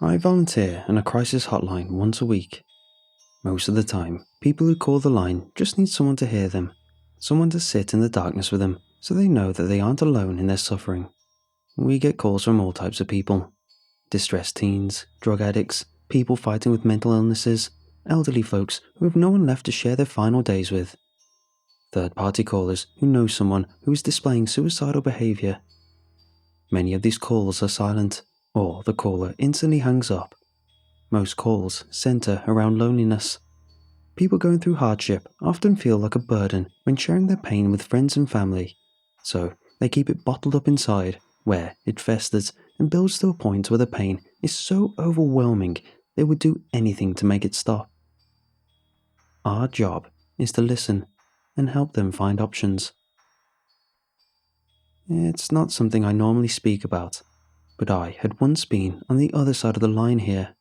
I volunteer in a crisis hotline once a week. Most of the time, people who call the line just need someone to hear them, someone to sit in the darkness with them so they know that they aren't alone in their suffering. We get calls from all types of people: distressed teens, drug addicts, people fighting with mental illnesses, elderly folks who have no one left to share their final days with, third-party callers who know someone who is displaying suicidal behavior. Many of these calls are silent, or the caller instantly hangs up. Most calls center around loneliness. People going through hardship often feel like a burden when sharing their pain with friends and family, so they keep it bottled up inside, where it festers and builds to a point where the pain is so overwhelming they would do anything to make it stop. Our job is to listen and help them find options. It's not something I normally speak about, but I had once been on the other side of the line here.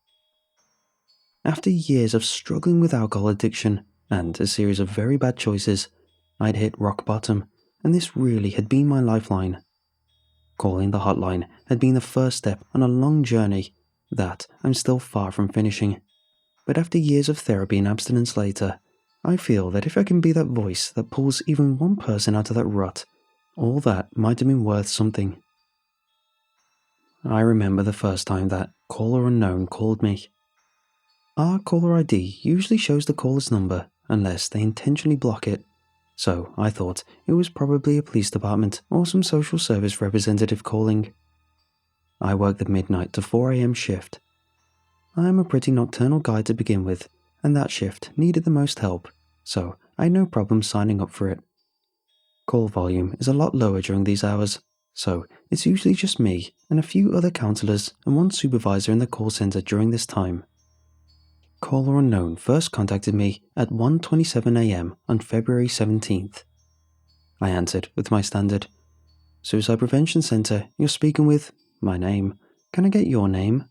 After years of struggling with alcohol addiction and a series of very bad choices, I'd hit rock bottom, and this really had been my lifeline. Calling the hotline had been the first step on a long journey that I'm still far from finishing. But after years of therapy and abstinence later, I feel that if I can be that voice that pulls even one person out of that rut, all that might have been worth something. I remember the first time that caller unknown called me. Our caller ID usually shows the caller's number unless they intentionally block it, so I thought it was probably a police department or some social service representative calling. I work the midnight to 4 a.m. shift. I am a pretty nocturnal guy to begin with, and that shift needed the most help, so I had no problem signing up for it. Call volume is a lot lower during these hours, so it's usually just me and a few other counselors and one supervisor in the call center during this time. Caller unknown first contacted me at 1:27 a.m. on February 17th. I answered with my standard, "Suicide Prevention Center, you're speaking with my name. Can I get your name?"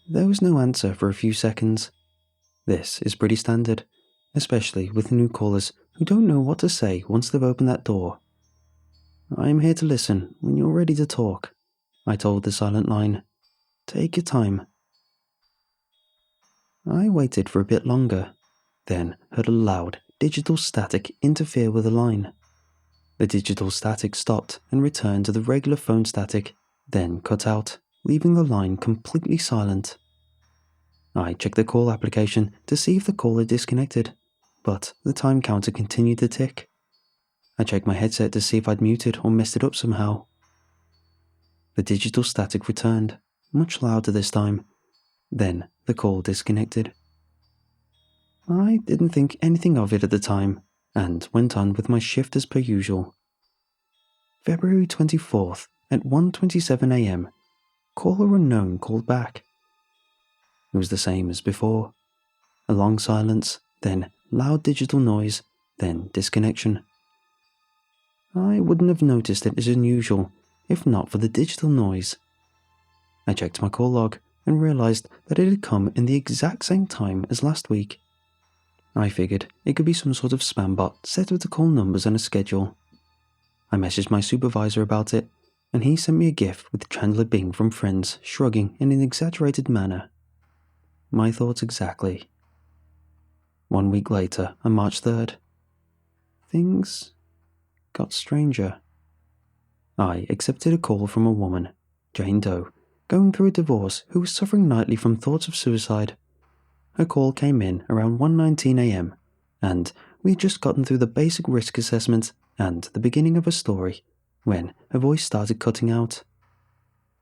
There was no answer for a few seconds. This is pretty standard, especially with new callers who don't know what to say once they've opened that door. "I am here to listen when you're ready to talk," I told the silent line. "Take your time." I waited for a bit longer, then heard a loud digital static interfere with the line. The digital static stopped and returned to the regular phone static, then cut out, leaving the line completely silent. I checked the call application to see if the call had disconnected, but the time counter continued to tick. I checked my headset to see if I'd muted or messed it up somehow. The digital static returned, much louder this time. Then the call disconnected. I didn't think anything of it at the time, and went on with my shift as per usual. February 24th at 1:27 a.m, caller unknown called back. It was the same as before. A long silence, then loud digital noise, then disconnection. I wouldn't have noticed it as unusual if not for the digital noise. I checked my call log and realized that it had come in the exact same time as last week. I figured it could be some sort of spam bot set up to call numbers on a schedule. I messaged my supervisor about it, and he sent me a GIF with Chandler Bing from Friends shrugging in an exaggerated manner. My thoughts exactly. 1 week later, on March 3rd, things got stranger. I accepted a call from a woman, Jane Doe, going through a divorce who was suffering nightly from thoughts of suicide. Her call came in around 1:19 a.m, and we had just gotten through the basic risk assessment and the beginning of her story when her voice started cutting out.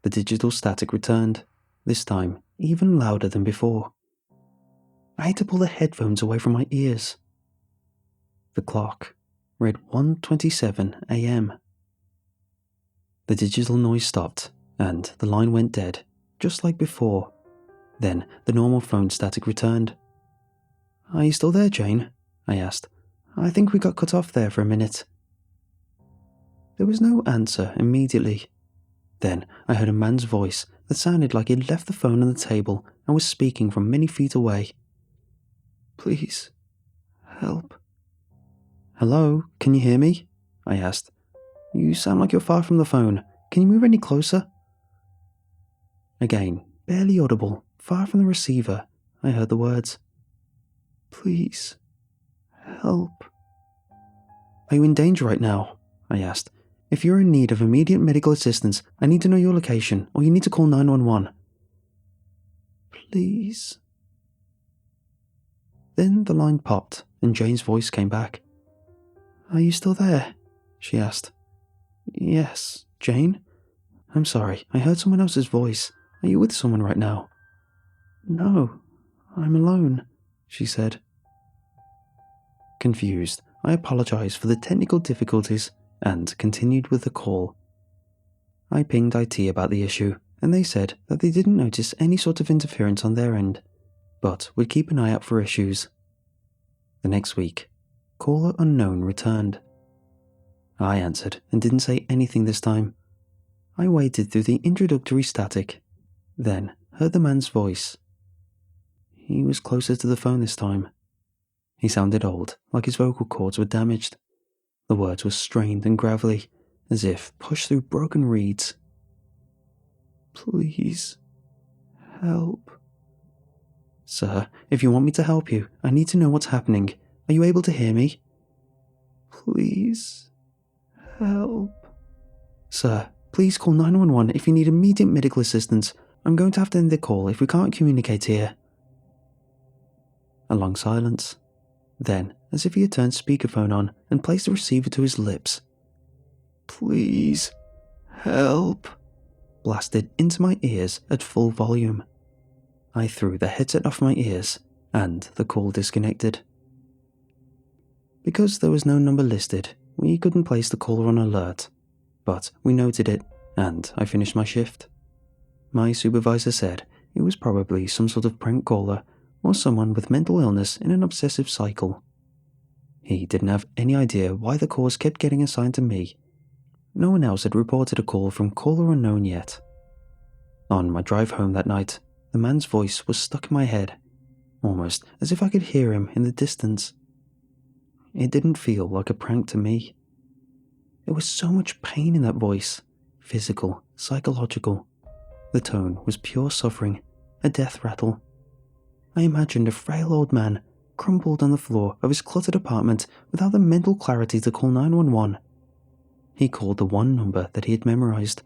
The digital static returned, this time even louder than before. I had to pull the headphones away from my ears. The clock read 1:27 a.m. The digital noise stopped, and the line went dead, just like before. Then the normal phone static returned. "Are you still there, Jane?" I asked. "I think we got cut off there for a minute." There was no answer immediately. Then I heard a man's voice that sounded like he'd left the phone on the table and was speaking from many feet away. "Please, help." "Hello, can you hear me?" I asked. "You sound like you're far from the phone. Can you move any closer?" Again, barely audible, far from the receiver, I heard the words, "Please, help." "Are you in danger right now?" I asked. "If you're in need of immediate medical assistance, I need to know your location, or you need to call 911. "Please." Then the line popped, and Jane's voice came back. "Are you still there?" she asked. "Yes, Jane? I'm sorry, I heard someone else's voice. Are you with someone right now?" "No, I'm alone," she said. Confused, I apologized for the technical difficulties and continued with the call. I pinged IT about the issue, and they said that they didn't notice any sort of interference on their end, but would keep an eye out for issues. The next week, caller unknown returned. I answered and didn't say anything this time. I waited through the introductory static, then heard the man's voice. He was closer to the phone this time. He sounded old, like his vocal cords were damaged. The words were strained and gravelly, as if pushed through broken reeds. "Please, help." "Sir, if you want me to help you, I need to know what's happening. Are you able to hear me?" "Please, help." "Sir, please call 911 if you need immediate medical assistance. I'm going to have to end the call if we can't communicate here." A long silence. Then, as if he had turned speakerphone on and placed the receiver to his lips, "Please, help," blasted into my ears at full volume. I threw the headset off my ears, and the call disconnected. Because there was no number listed, we couldn't place the caller on alert, but we noted it, and I finished my shift. My supervisor said it was probably some sort of prank caller or someone with mental illness in an obsessive cycle. He didn't have any idea why the calls kept getting assigned to me. No one else had reported a call from caller unknown yet. On my drive home that night, the man's voice was stuck in my head, almost as if I could hear him in the distance. It didn't feel like a prank to me. There was so much pain in that voice, physical, psychological. The tone was pure suffering, a death rattle. I imagined a frail old man crumpled on the floor of his cluttered apartment without the mental clarity to call 911. He called the one number that he had memorized.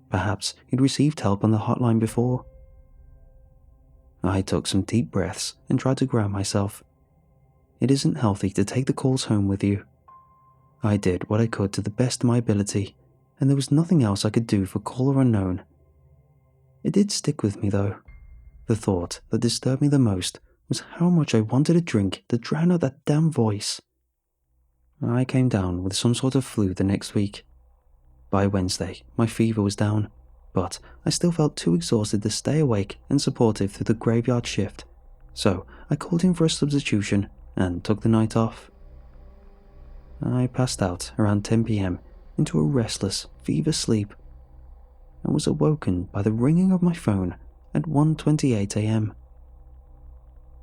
Perhaps he'd received help on the hotline before. I took some deep breaths and tried to ground myself. It isn't healthy to take the calls home with you. I did what I could to the best of my ability, and there was nothing else I could do for caller unknown. It did stick with me though. The thought that disturbed me the most was how much I wanted a drink to drown out that damn voice. I came down with some sort of flu the next week. By Wednesday, my fever was down, but I still felt too exhausted to stay awake and supportive through the graveyard shift, so I called in for a substitution and took the night off. I passed out around 10 p.m. into a restless, fever sleep and was awoken by the ringing of my phone at 1:28 a.m.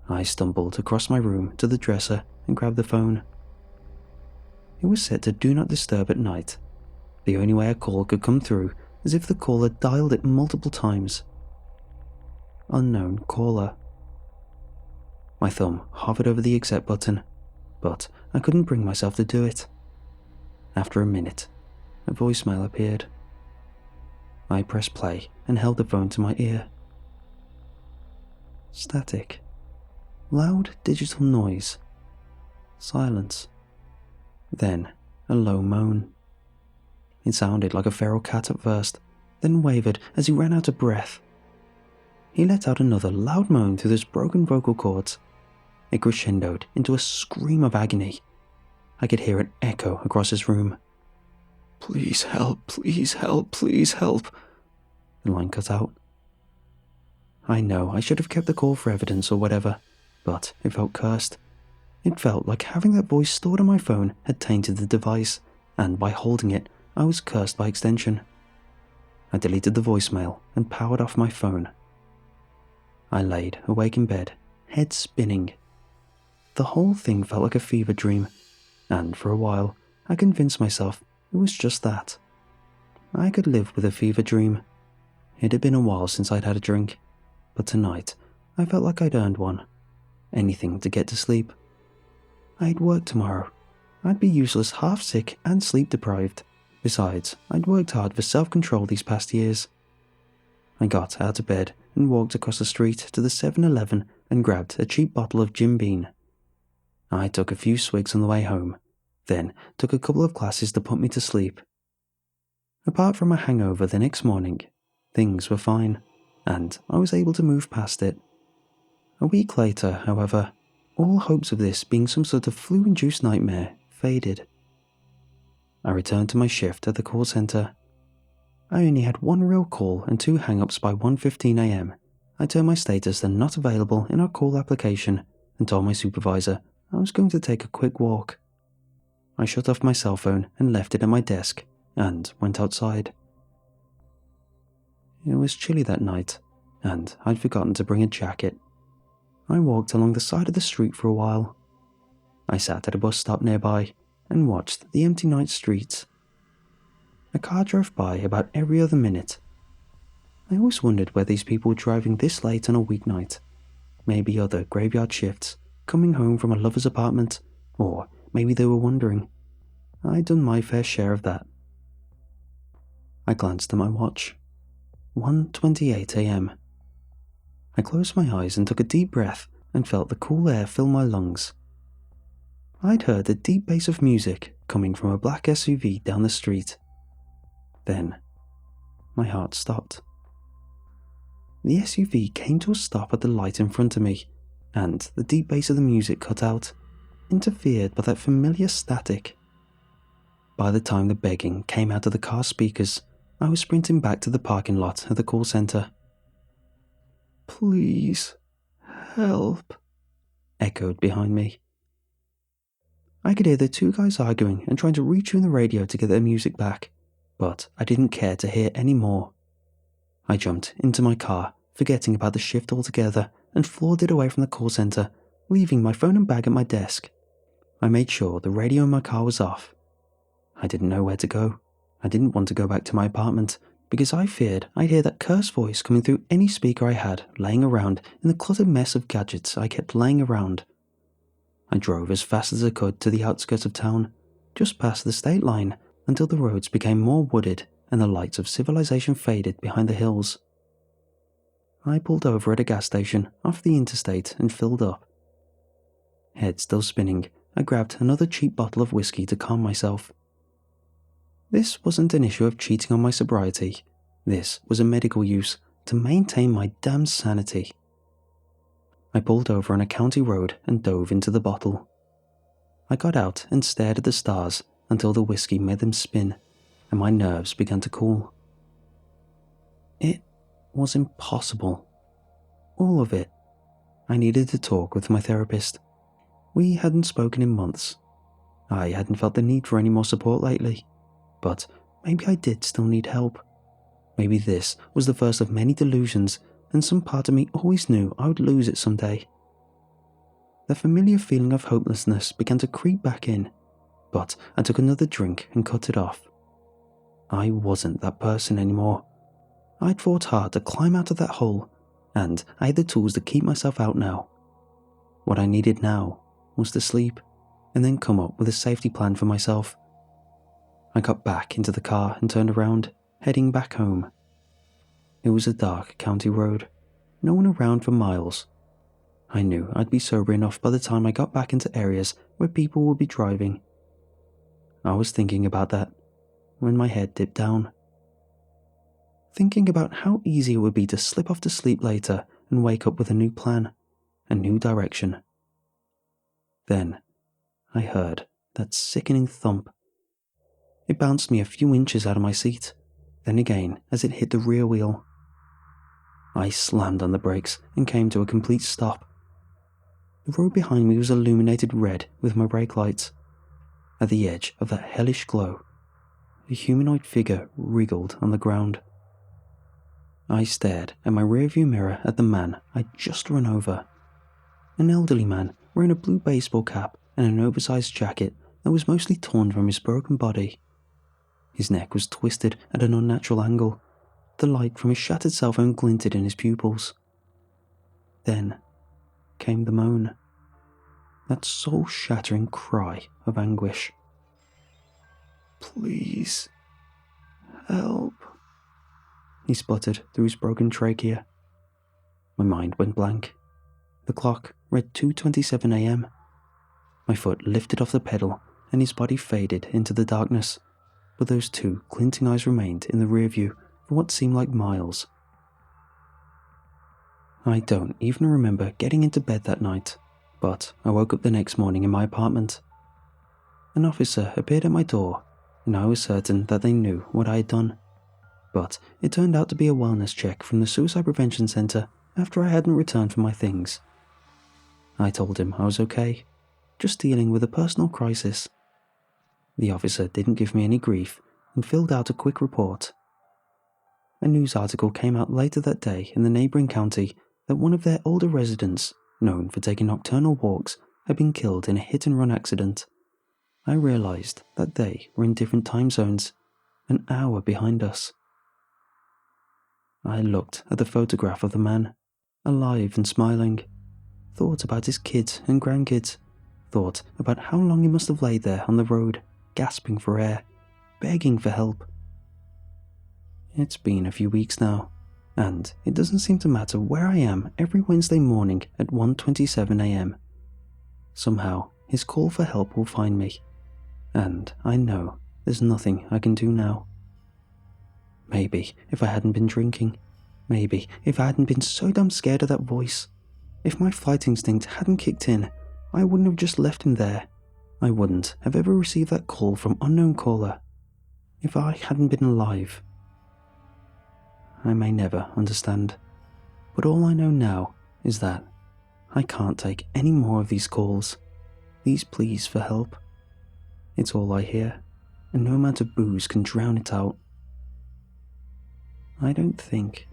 I stumbled across my room to the dresser and grabbed the phone. It was set to Do Not Disturb at night. The only way a call could come through is if the caller dialed it multiple times. Unknown caller. My thumb hovered over the accept button, but I couldn't bring myself to do it. After a minute, a voicemail appeared. I pressed play and held the phone to my ear. Static. Loud digital noise. Silence. Then a low moan. It sounded like a feral cat at first, then wavered as he ran out of breath. He let out another loud moan through those broken vocal cords. It crescendoed into a scream of agony. I could hear it echo across his room. "Please help, please help, please help." The line cut out. I know I should have kept the call for evidence or whatever, but it felt cursed. It felt like having that voice stored on my phone had tainted the device, and by holding it, I was cursed by extension. I deleted the voicemail and powered off my phone. I laid awake in bed, head spinning. The whole thing felt like a fever dream, and for a while, I convinced myself it was just that. I could live with a fever dream. It had been a while since I'd had a drink, but tonight I felt like I'd earned one. Anything to get to sleep. I'd work tomorrow. I'd be useless, half sick and sleep deprived. Besides, I'd worked hard for self-control these past years. I got out of bed and walked across the street to the 7-Eleven and grabbed a cheap bottle of Jim Beam. I took a few swigs on the way home, then took a couple of glasses to put me to sleep. Apart from a hangover the next morning, things were fine, and I was able to move past it. A week later, however, all hopes of this being some sort of flu-induced nightmare faded. I returned to my shift at the call centre. I only had one real call and 2 hang-ups by 1:15 AM. I turned my status as not available in our call application and told my supervisor I was going to take a quick walk. I shut off my cell phone and left it at my desk and went outside. It was chilly that night, and I'd forgotten to bring a jacket. I walked along the side of the street for a while. I sat at a bus stop nearby and watched the empty night streets. A car drove by about every other minute. I always wondered where these people were driving this late on a weeknight. Maybe other graveyard shifts, coming home from a lover's apartment, or maybe they were wandering. I'd done my fair share of that. I glanced at my watch. 1:28 AM. I closed my eyes and took a deep breath and felt the cool air fill my lungs. I'd heard a deep bass of music coming from a black SUV down the street. Then, my heart stopped. The SUV came to a stop at the light in front of me, and the deep bass of the music cut out, interfered by that familiar static. By the time the begging came out of the car speakers, I was sprinting back to the parking lot at the call centre. "Please, help," echoed behind me. I could hear the 2 guys arguing and trying to retune the radio to get their music back, but I didn't care to hear any more. I jumped into my car, forgetting about the shift altogether, and floored it away from the call centre, leaving my phone and bag at my desk. I made sure the radio in my car was off. I didn't know where to go. I didn't want to go back to my apartment, because I feared I'd hear that cursed voice coming through any speaker I had laying around in the cluttered mess of gadgets I kept laying around. I drove as fast as I could to the outskirts of town, just past the state line, until the roads became more wooded and the lights of civilization faded behind the hills. I pulled over at a gas station off the interstate and filled up. Head still spinning, I grabbed another cheap bottle of whiskey to calm myself. This wasn't an issue of cheating on my sobriety. This was a medical use to maintain my damned sanity. I pulled over on a county road and dove into the bottle. I got out and stared at the stars until the whiskey made them spin and my nerves began to cool. It was impossible. All of it. I needed to talk with my therapist. We hadn't spoken in months. I hadn't felt the need for any more support lately, but maybe I did still need help. Maybe this was the first of many delusions, and some part of me always knew I would lose it someday. The familiar feeling of hopelessness began to creep back in, but I took another drink and cut it off. I wasn't that person anymore. I'd fought hard to climb out of that hole, and I had the tools to keep myself out now. What I needed now was to sleep, and then come up with a safety plan for myself. I got back into the car and turned around, heading back home. It was a dark county road, no one around for miles. I knew I'd be sober enough by the time I got back into areas where people would be driving. I was thinking about that when my head dipped down. Thinking about how easy it would be to slip off to sleep later and wake up with a new plan, a new direction. Then I heard that sickening thump. It bounced me a few inches out of my seat, then again as it hit the rear wheel. I slammed on the brakes and came to a complete stop. The road behind me was illuminated red with my brake lights. At the edge of that hellish glow, a humanoid figure wriggled on the ground. I stared at my rearview mirror at the man I'd just run over. An elderly man wearing a blue baseball cap and an oversized jacket that was mostly torn from his broken body. His neck was twisted at an unnatural angle, The light from his shattered cell phone glinted in his pupils. Then came the moan. That soul-shattering cry of anguish. "Please, help," he spluttered through his broken trachea. My mind went blank. The clock read 2:27 a.m. My foot lifted off the pedal and his body faded into the darkness, but those two glinting eyes remained in the rear view for what seemed like miles. I don't even remember getting into bed that night, but I woke up the next morning in my apartment. An officer appeared at my door, and I was certain that they knew what I had done. But it turned out to be a wellness check from the Suicide Prevention Center after I hadn't returned for my things. I told him I was okay, just dealing with a personal crisis. The officer didn't give me any grief and filled out a quick report. A news article came out later that day in the neighboring county that one of their older residents, known for taking nocturnal walks, had been killed in a hit-and-run accident. I realized that they were in different time zones, an hour behind us. I looked at the photograph of the man, alive and smiling, thought about his kids and grandkids, thought about how long he must have laid there on the road, gasping for air, begging for help. It's been a few weeks now, and it doesn't seem to matter where I am every Wednesday morning at 1:27 a.m. Somehow, his call for help will find me, and I know there's nothing I can do now. Maybe if I hadn't been drinking, maybe if I hadn't been so damn scared of that voice, if my flight instinct hadn't kicked in, I wouldn't have just left him there. I wouldn't have ever received that call from unknown caller. If I hadn't been alive. I may never understand, but all I know now is that I can't take any more of these calls, these pleas for help. It's all I hear, and no amount of booze can drown it out. I don't think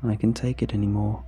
I can take it anymore.